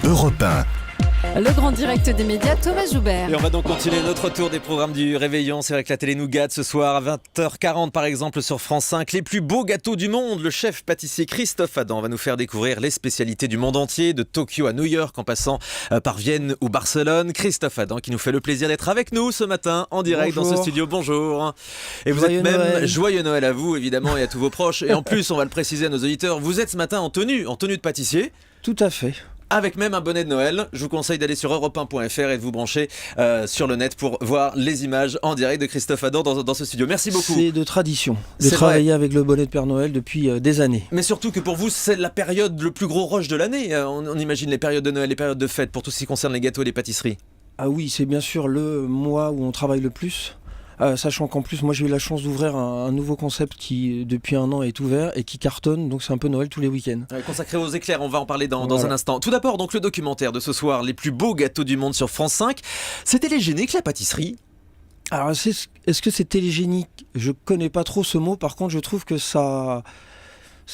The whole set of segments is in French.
Europe 1. Le grand direct des médias, Thomas Joubert. Et on va donc continuer notre tour des programmes du Réveillon. C'est vrai que la télé nous gâte ce soir à 20h40 par exemple sur France 5. Les plus beaux gâteaux du monde. Le chef pâtissier Christophe Adam va nous faire découvrir les spécialités du monde entier, de Tokyo à New York en passant par Vienne ou Barcelone. Christophe Adam qui nous fait le plaisir d'être avec nous ce matin en direct. Bonjour. Dans ce studio. Bonjour. Et vous êtes même Noël. Joyeux Noël à vous évidemment et à tous vos proches. Et en plus on va le préciser à nos auditeurs, vous êtes ce matin en tenue de pâtissier. Tout à fait. Avec même un bonnet de Noël. Je vous conseille d'aller sur europe1.fr et de vous brancher sur le net pour voir les images en direct de Christophe Adam dans ce studio. Merci beaucoup. C'est de tradition de travailler avec le bonnet de Père Noël depuis des années. Mais surtout que pour vous, c'est la période le plus gros rush de l'année. On imagine les périodes de Noël, les périodes de fête pour tout ce qui concerne les gâteaux et les pâtisseries. Ah oui, c'est bien sûr le mois où on travaille le plus. Sachant qu'en plus, moi j'ai eu la chance d'ouvrir un nouveau concept qui depuis un an est ouvert et qui cartonne, donc c'est un peu Noël tous les week-ends. Consacré aux éclairs, on va en parler dans un instant. Tout d'abord, donc le documentaire de ce soir, les plus beaux gâteaux du monde sur France 5. C'est télégénique la pâtisserie ? Alors est-ce que c'est télégénique ? Je connais pas trop ce mot, par contre je trouve que ça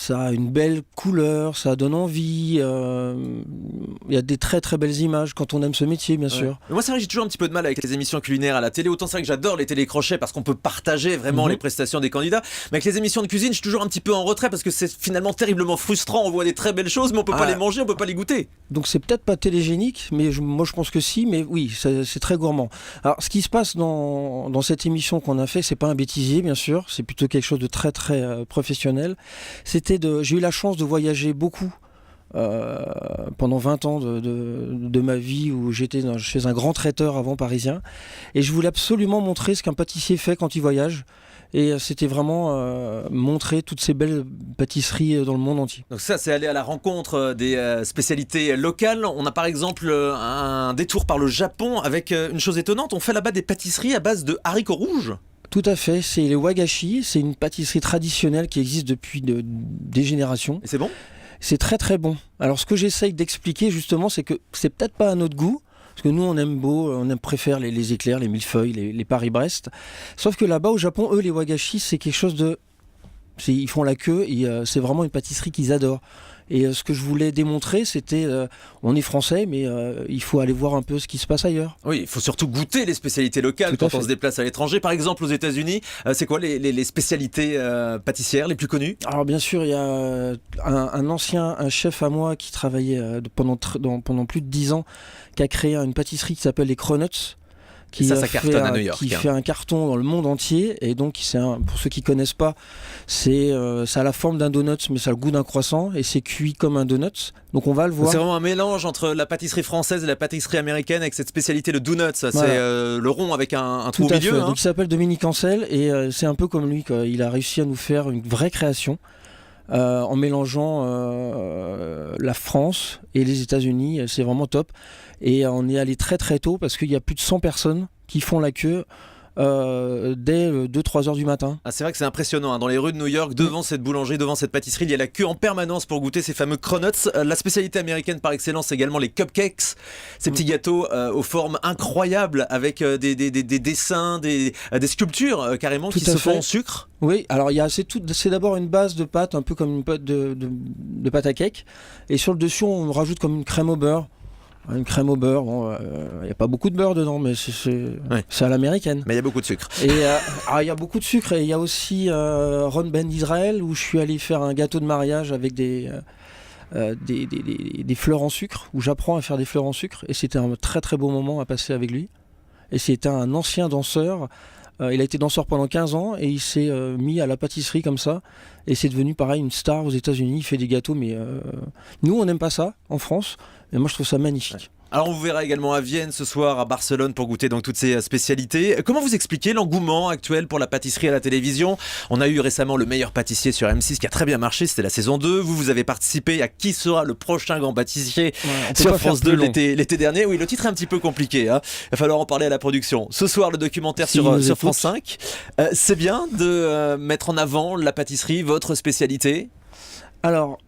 a une belle couleur, ça donne envie, il y a des très très belles images quand on aime ce métier bien sûr. Mais moi c'est vrai que j'ai toujours un petit peu de mal avec les émissions culinaires à la télé, autant c'est vrai que j'adore les télécrochets parce qu'on peut partager vraiment les prestations des candidats, mais avec les émissions de cuisine je suis toujours un petit peu en retrait parce que c'est finalement terriblement frustrant, on voit des très belles choses mais on peut pas les manger, on peut pas les goûter. Donc c'est peut-être pas télégénique, mais moi je pense que si, mais oui, c'est très gourmand. Alors ce qui se passe dans cette émission qu'on a fait, c'est pas un bêtisier bien sûr, c'est plutôt quelque chose de très très professionnel. J'ai eu la chance de voyager beaucoup pendant 20 ans de ma vie où j'étais chez un grand traiteur avant parisien et je voulais absolument montrer ce qu'un pâtissier fait quand il voyage et c'était vraiment montrer toutes ces belles pâtisseries dans le monde entier. Donc ça c'est aller à la rencontre des spécialités locales. On a par exemple un détour par le Japon avec une chose étonnante, on fait là-bas des pâtisseries à base de haricots rouges. Tout à fait, c'est les wagashi, c'est une pâtisserie traditionnelle qui existe depuis des générations. Et c'est bon ? C'est très très bon. Alors ce que j'essaye d'expliquer justement, c'est que c'est peut-être pas à notre goût, parce que nous on préfère les éclairs, les millefeuilles, les Paris-Brest. Sauf que là-bas au Japon, eux les wagashi, c'est quelque chose de... Ils font la queue et c'est vraiment une pâtisserie qu'ils adorent. Et ce que je voulais démontrer, c'était, on est français, mais il faut aller voir un peu ce qui se passe ailleurs. Oui, il faut surtout goûter les spécialités locales quand on se déplace à l'étranger. Par exemple, aux États-Unis, c'est quoi les spécialités pâtissières les plus connues ? Alors bien sûr, il y a un chef à moi qui travaillait pendant plus de 10 ans, qui a créé une pâtisserie qui s'appelle les Cronuts. Ça cartonne à New York. Qui fait un carton dans le monde entier. Et donc, pour ceux qui ne connaissent pas, ça a la forme d'un donut, mais ça a le goût d'un croissant. Et c'est cuit comme un donut. Donc, on va le voir. C'est vraiment un mélange entre la pâtisserie française et la pâtisserie américaine avec cette spécialité de donut. Voilà. C'est le rond avec un trou au milieu. Donc, il s'appelle Dominique Ancel. Et c'est un peu comme lui, quoi. Il a réussi à nous faire une vraie création. En mélangeant la France et les États-Unis, c'est vraiment top. Et on est allé très très tôt parce qu'il y a plus de 100 personnes qui font la queue dès 2-3 heures du matin. Ah, c'est vrai que c'est impressionnant, hein. Dans les rues de New York, devant cette boulangerie, devant cette pâtisserie, il y a la queue en permanence pour goûter ces fameux cronuts. La spécialité américaine par excellence, c'est également les cupcakes, ces petits gâteaux aux formes incroyables avec des dessins, des sculptures carrément qui se font en sucre. Oui, alors c'est d'abord une base de pâte, un peu comme une pâte de pâte à cake, et sur le dessus on rajoute comme une crème au beurre. Une crème au beurre, il n'y a pas beaucoup de beurre dedans, mais c'est à l'américaine. Mais il y a beaucoup de sucre. Et il y a beaucoup de sucre, et il y a aussi Ron Ben d'Israël, où je suis allé faire un gâteau de mariage avec des fleurs en sucre, où j'apprends à faire des fleurs en sucre, et c'était un très très beau moment à passer avec lui. Et c'était un ancien danseur. Il a été danseur pendant 15 ans et il s'est mis à la pâtisserie comme ça et c'est devenu pareil une star aux États-Unis. Il fait des gâteaux, mais nous on n'aime pas ça en France, mais moi je trouve ça magnifique. Ouais. Alors on vous verra également à Vienne ce soir, à Barcelone pour goûter donc toutes ces spécialités. Comment vous expliquez l'engouement actuel pour la pâtisserie à la télévision ? On a eu récemment le meilleur pâtissier sur M6 qui a très bien marché, c'était la saison 2. Vous avez participé à Qui sera le prochain grand pâtissier sur France 2 l'été dernier. Oui, le titre est un petit peu compliqué, hein. Il va falloir en parler à la production. Ce soir, le documentaire sur France 5. C'est bien de mettre en avant la pâtisserie, votre spécialité ? Alors,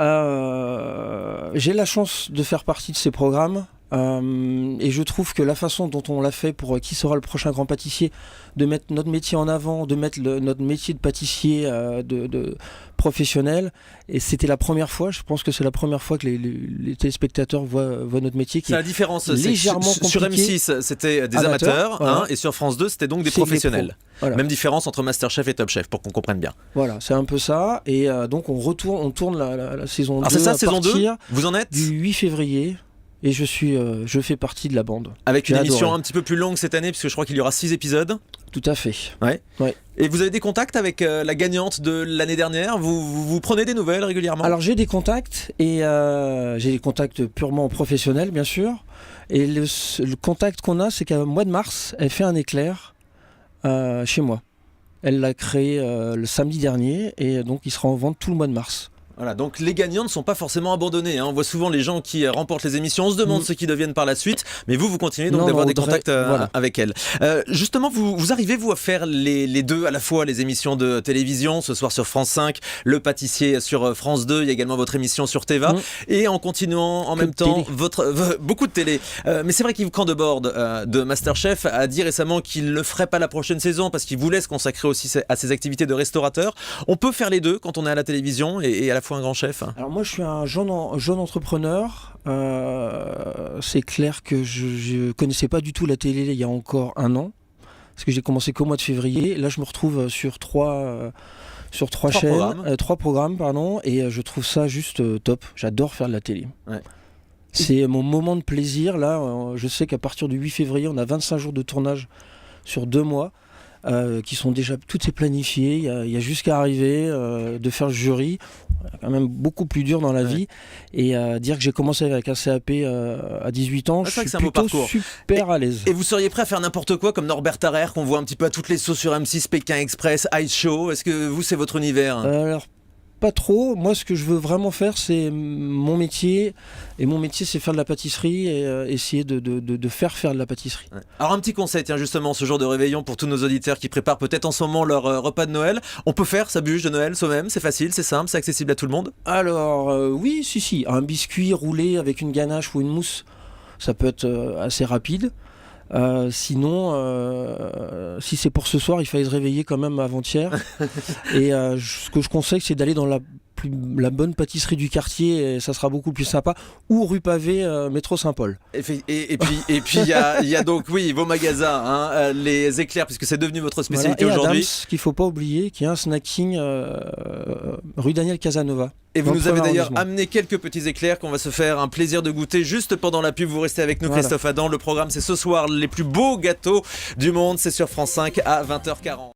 j'ai la chance de faire partie de ces programmes Et je trouve que la façon dont on l'a fait pour qui sera le prochain grand pâtissier, de mettre notre métier en avant, de mettre notre métier de pâtissier de professionnel, et c'était la première fois, je pense que c'est la première fois que les téléspectateurs voient notre métier qui C'est la différence. C'est légèrement sur compliqué. M6, c'était des Amateurs, amateurs, voilà. et sur France 2, c'était donc des C'est des professionnels. pros. Voilà. Même différence entre Masterchef et Top Chef, pour qu'on comprenne bien. Voilà, c'est un peu ça. Et donc on tourne la saison 2 Alors c'est ça, à saison 2, partir vous en êtes du 8 février. Et je fais partie de la bande. avec une J'ai émission adoré. un petit peu plus longue cette année, puisque je crois qu'il y aura 6 épisodes. Tout à fait. Et vous avez des contacts avec la gagnante de l'année dernière, vous prenez des nouvelles régulièrement? Alors j'ai des contacts, et j'ai des contacts purement professionnels, bien sûr. Et le contact qu'on a, c'est qu'au mois de mars, elle fait un éclair chez moi. Elle l'a créé le samedi dernier, et donc il sera en vente tout le mois de mars. Voilà, donc les gagnants ne sont pas forcément abandonnés, hein. On voit souvent les gens qui remportent les émissions, on se demande ce qu'ils deviennent par la suite, mais vous continuez donc d'avoir des contacts voilà. avec elle. Justement, vous arrivez vous à faire les deux à la fois, les émissions de télévision, ce soir sur France 5, Le Pâtissier sur France 2, il y a également votre émission sur Teva, et en continuant en même temps beaucoup de télé. Mais c'est vrai qu'Yves Candebord de Masterchef a dit récemment qu'il ne ferait pas la prochaine saison parce qu'il voulait se consacrer aussi à ses activités de restaurateur. On peut faire les deux quand on est à la télévision et à la fois un grand chef. Alors moi je suis un jeune entrepreneur, c'est clair que je connaissais pas du tout la télé il y a encore un an, parce que j'ai commencé qu'au mois de février. Là je me retrouve sur trois chaînes, trois programmes, et je trouve ça juste top. J'adore faire de la télé. Ouais. C'est mon moment de plaisir. Là je sais qu'à partir du 8 février on a 25 jours de tournage sur 2 mois. Qui sont déjà, tout est planifié, il y a juste qu'à arriver, de faire le jury, quand même beaucoup plus dur dans la vie, et dire que j'ai commencé avec un CAP à 18 ans, je suis plutôt super à l'aise. Et vous seriez prêt à faire n'importe quoi comme Norbert Tarrer qu'on voit un petit peu à toutes les sauces sur M6, Pékin Express, Ice Show, est-ce que vous c'est votre univers? Alors pas trop, moi ce que je veux vraiment faire c'est mon métier, et mon métier c'est faire de la pâtisserie et essayer de faire de la pâtisserie. Ouais. Alors un petit conseil, tiens, justement ce jour de réveillon pour tous nos auditeurs qui préparent peut-être en ce moment leur repas de Noël, on peut faire sa bûche de Noël soi-même, c'est facile, c'est simple, c'est accessible à tout le monde? Alors oui, si, un biscuit roulé avec une ganache ou une mousse, ça peut être assez rapide. Sinon, si c'est pour ce soir, il fallait se réveiller quand même avant-hier. Et ce que je conseille, c'est d'aller dans la bonne pâtisserie du quartier, et ça sera beaucoup plus sympa, ou rue Pavée, métro Saint-Paul. Et puis il y a donc vos magasins, hein, les éclairs, puisque c'est devenu votre spécialité aujourd'hui. Adams, qu'il faut pas oublier, qui est un snacking rue Daniel Casanova. Et vous nous avez d'ailleurs amené quelques petits éclairs qu'on va se faire un plaisir de goûter juste pendant la pub. Vous restez avec nous, Christophe Adam. Le programme, c'est ce soir les plus beaux gâteaux du monde. C'est sur France 5 à 20h40.